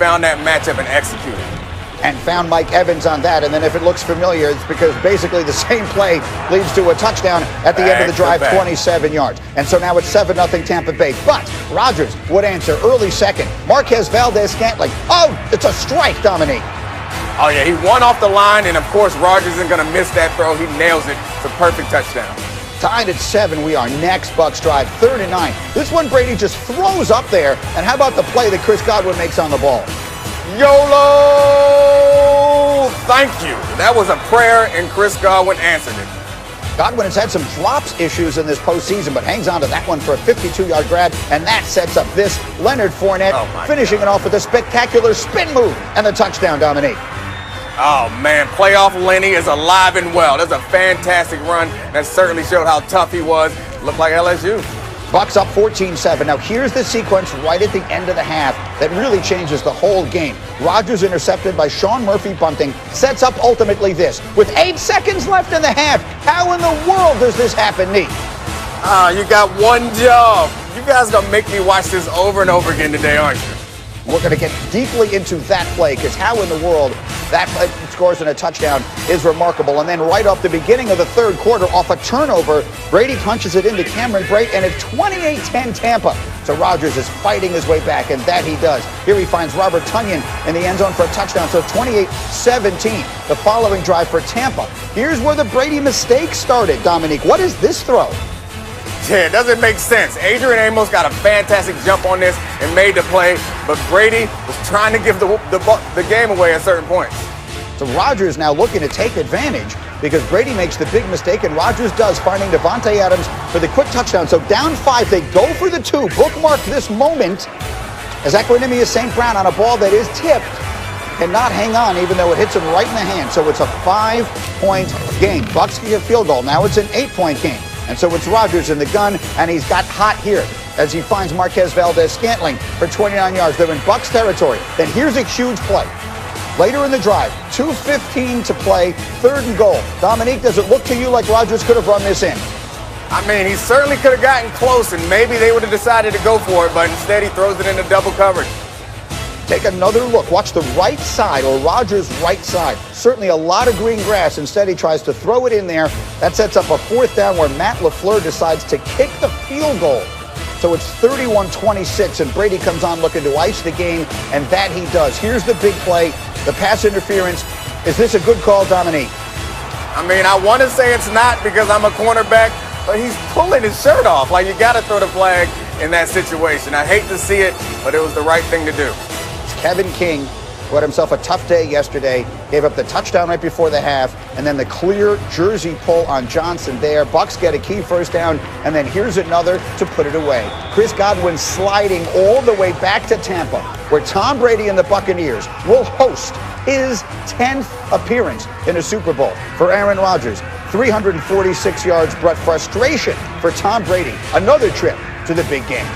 found that matchup and executed. And found Mike Evans on that. And then if it looks familiar, it's because basically the same play leads to a touchdown at the end of the drive, 27 yards. And so now it's 7-0 Tampa Bay. But Rodgers would answer early second. Marquez Valdez-Scantling. Oh, it's a strike, Dominique. Oh, yeah, he won off the line, and, of course, Rodgers isn't going to miss that throw. He nails it. It's a perfect touchdown. Tied at 7, we are next. Bucs drive, 3rd and 9. This one Brady just throws up there. And how about the play that Chris Godwin makes on the ball? YOLO! Thank you. That was a prayer, and Chris Godwin answered it. Godwin has had some drops issues in this postseason, but hangs on to that one for a 52-yard grab, and that sets up this Leonard Fournette, finishing it off with a spectacular spin move and the touchdown, Dominique. Oh, man, playoff Lenny is alive and well. That's a fantastic run. That certainly showed how tough he was. Looked like LSU. Bucs up 14-7. Now here's the sequence right at the end of the half that really changes the whole game. Rodgers intercepted by Sean Murphy bunting, sets up ultimately this. With 8 seconds left in the half, how in the world does this happen, Nick? You got one job. You guys gonna make me watch this over and over again today, aren't you? We're going to get deeply into that play because how in the world that scores in a touchdown is remarkable. And then right off the beginning of the third quarter, off a turnover, Brady punches it into Cameron Brate, and it's 28-10 Tampa. So Rodgers is fighting his way back, and that he does. Here he finds Robert Tonyan in the end zone for a touchdown. So 28-17, the following drive for Tampa. Here's where the Brady mistake started, Dominique. What is this throw? Yeah, it doesn't make sense. Adrian Amos got a fantastic jump on this and made the play, but Brady was trying to give the game away at certain points. So Rodgers now looking to take advantage because Brady makes the big mistake, and Rodgers does, finding Devontae Adams for the quick touchdown. So down 5, they go for the 2. Bookmark this moment as Equanimous St. Brown on a ball that is tipped cannot hang on even though it hits him right in the hand. So it's a 5-point game. Bucs get a field goal. Now it's an 8-point game. And so it's Rodgers in the gun, and he's got hot here as he finds Marquez Valdez-Scantling for 29 yards. They're in Bucs territory. Then here's a huge play. Later in the drive, 2:15 to play, 3rd and goal. Dominique, does it look to you like Rodgers could have run this in? I mean, he certainly could have gotten close, and maybe they would have decided to go for it, but instead he throws it into double coverage. Take another look. Watch the right side, or Rodgers' right side. Certainly a lot of green grass. Instead, he tries to throw it in there. That sets up a 4th down where Matt LaFleur decides to kick the field goal. So it's 31-26, and Brady comes on looking to ice the game, and that he does. Here's the big play, the pass interference. Is this a good call, Dominique? I mean, I want to say it's not because I'm a cornerback, but he's pulling his shirt off. Like, you got to throw the flag in that situation. I hate to see it, but it was the right thing to do. Kevin King, who had himself a tough day yesterday, gave up the touchdown right before the half, and then the clear jersey pull on Johnson there. Bucs get a key 1st down, and then here's another to put it away. Chris Godwin sliding all the way back to Tampa, where Tom Brady and the Buccaneers will host his 10th appearance in a Super Bowl. For Aaron Rodgers, 346 yards brought frustration for Tom Brady. Another trip to the big game.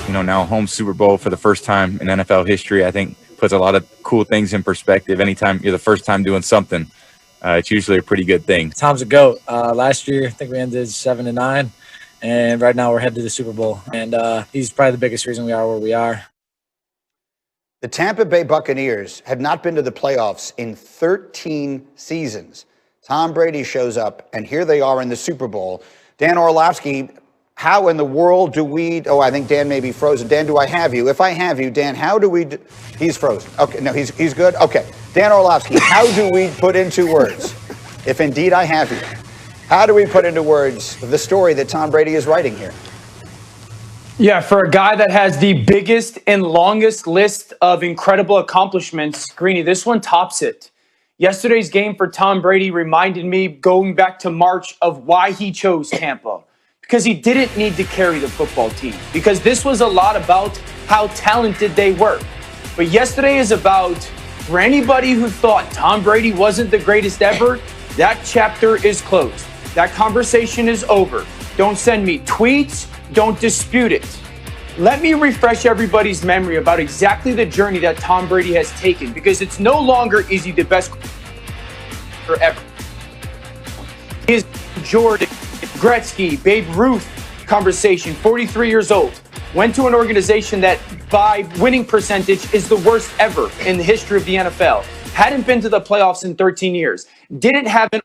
You know, now home Super Bowl for the first time in NFL history, I think puts a lot of cool things in perspective. Anytime you're the first time doing something, it's usually a pretty good thing. Tom's a GOAT. Last year, I think we ended 7-9, and right now we're headed to the Super Bowl. And he's probably the biggest reason we are where we are. The Tampa Bay Buccaneers had not been to the playoffs in 13 seasons. Tom Brady shows up, and here they are in the Super Bowl. Dan Orlovsky, how in the world do we, I think Dan may be frozen. Dan, do I have you? If I have you, Dan, how do we, he's frozen. Okay, no, he's good. Okay, Dan Orlovsky, how do we put into words, if indeed I have you, how do we put into words the story that Tom Brady is writing here? Yeah, for a guy that has the biggest and longest list of incredible accomplishments, Greeny, this one tops it. Yesterday's game for Tom Brady reminded me, going back to March, of why he chose Tampa. Because he didn't need to carry the football team. Because this was a lot about how talented they were. But yesterday is about, for anybody who thought Tom Brady wasn't the greatest ever, that chapter is closed. That conversation is over. Don't send me tweets. Don't dispute it. Let me refresh everybody's memory about exactly the journey that Tom Brady has taken, because it's no longer is he the best ever. He is Jordan, Gretzky, Babe Ruth conversation, 43 years old. went to an organization that by winning percentage is the worst ever in the history of the NFL. Hadn't been to the playoffs in 13 years. Didn't have an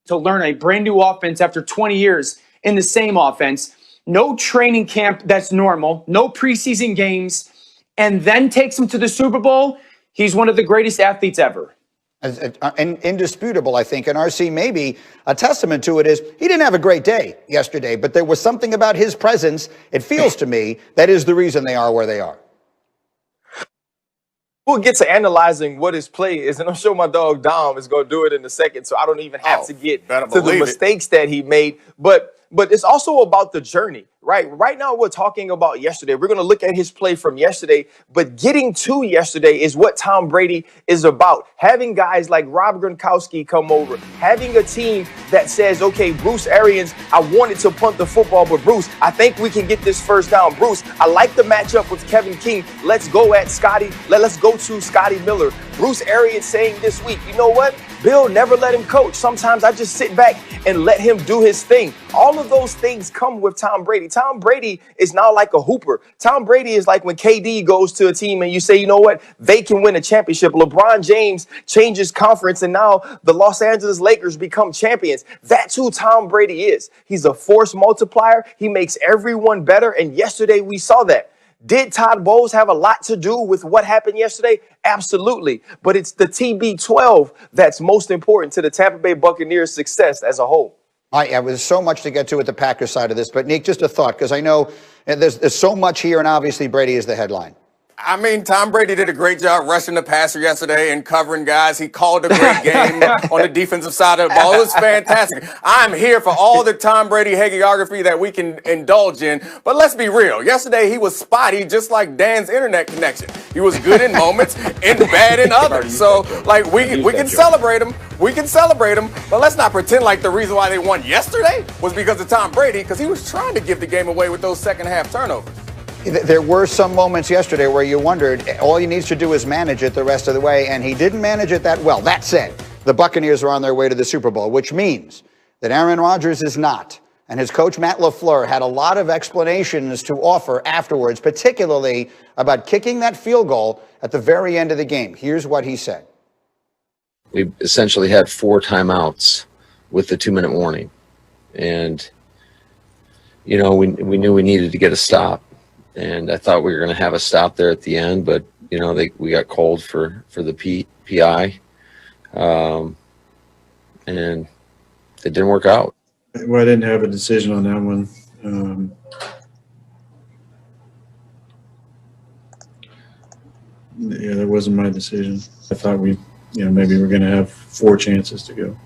to learn a brand new offense after 20 years in the same offense. No training camp that's normal, no preseason games, and then takes him to the Super Bowl. He's one of the greatest athletes ever. And indisputable, I think. And RC, maybe a testament to it is he didn't have a great day yesterday, but there was something about his presence, it feels to me, that is the reason they are where they are. We'll get to analyzing what his play is, and I'm sure my dog Dom is going to do it in a second, so I don't even have to get to the mistakes that he made. But it's also about the journey, right? Right now we're talking about yesterday. We're going to look at his play from yesterday, but getting to yesterday is what Tom Brady is about. Having guys like Rob Gronkowski come over, having a team that says, okay, Bruce Arians, I wanted to punt the football, but Bruce, I think we can get this first down. Bruce, I like the matchup with Kevin King. Let's go at Scotty. Let's go to Scotty Miller. Bruce Arians saying this week, you know what? Bill never let him coach. Sometimes I just sit back and let him do his thing. All of those things come with Tom Brady. Tom Brady is now like a hooper. Tom Brady is like when KD goes to a team and you say, you know what, they can win a championship. LeBron James changes conference and now the Los Angeles Lakers become champions. That's who Tom Brady is. He's a force multiplier. He makes everyone better. And yesterday we saw that. Did Todd Bowles have a lot to do with what happened yesterday? Absolutely. But it's the TB12 that's most important to the Tampa Bay Buccaneers' success as a whole. All right, yeah, there's so much to get to with the Packers side of this. But, Nick, just a thought, because I know there's so much here, and obviously Brady is the headline. I mean, Tom Brady did a great job rushing the passer yesterday and covering guys. He called a great game on the defensive side of the ball. It was fantastic. I'm here for all the Tom Brady hagiography that we can indulge in. But let's be real. Yesterday, he was spotty, just like Dan's internet connection. He was good in moments and bad in others. So, like, we can celebrate him. We can celebrate him. But let's not pretend like the reason why they won yesterday was because of Tom Brady, because he was trying to give the game away with those second-half turnovers. There were some moments yesterday where you wondered, all he needs to do is manage it the rest of the way, and he didn't manage it that well. That said, the Buccaneers are on their way to the Super Bowl, which means that Aaron Rodgers is not. And his coach, Matt LaFleur, had a lot of explanations to offer afterwards, particularly about kicking that field goal at the very end of the game. Here's what he said. We essentially had 4 timeouts with the 2-minute warning. And, you know, we knew we needed to get a stop. And I thought we were going to have a stop there at the end, but, you know, we got called for the PI. And it didn't work out. Well, I didn't have a decision on that one. Yeah, that wasn't my decision. I thought maybe we're going to have 4 chances to go.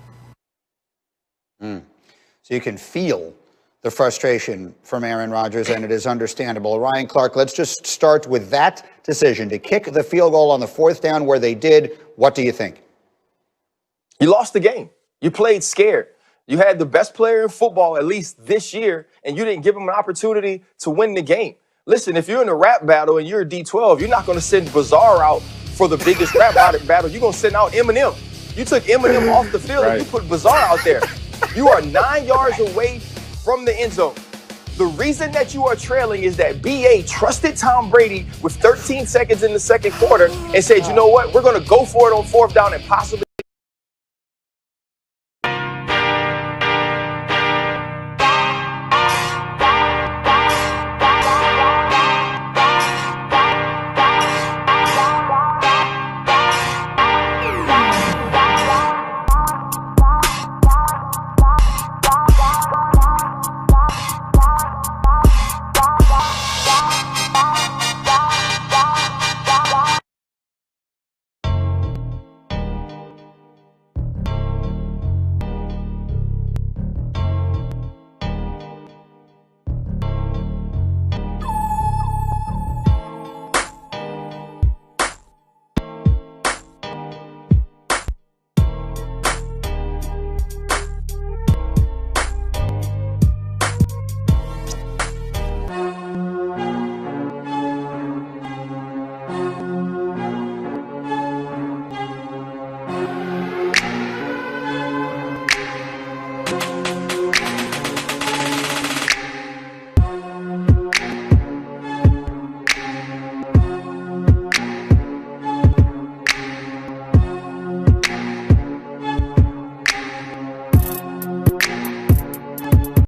So you can feel the frustration from Aaron Rodgers, and it is understandable. Ryan Clark, let's just start with that decision to kick the field goal on the 4th down where they did. What do you think? You lost the game. You played scared. You had the best player in football, at least this year, and you didn't give him an opportunity to win the game. Listen, if you're in a rap battle and you're a D12, you're not going to send Bizarre out for the biggest rap battle. You're going to send out Eminem. You took Eminem off the field and you put Bizarre out there. You are 9 yards away from the end zone. The reason that you are trailing is that BA trusted Tom Brady with 13 seconds in the second quarter and said, you know what, we're going to go for it on 4th down and possibly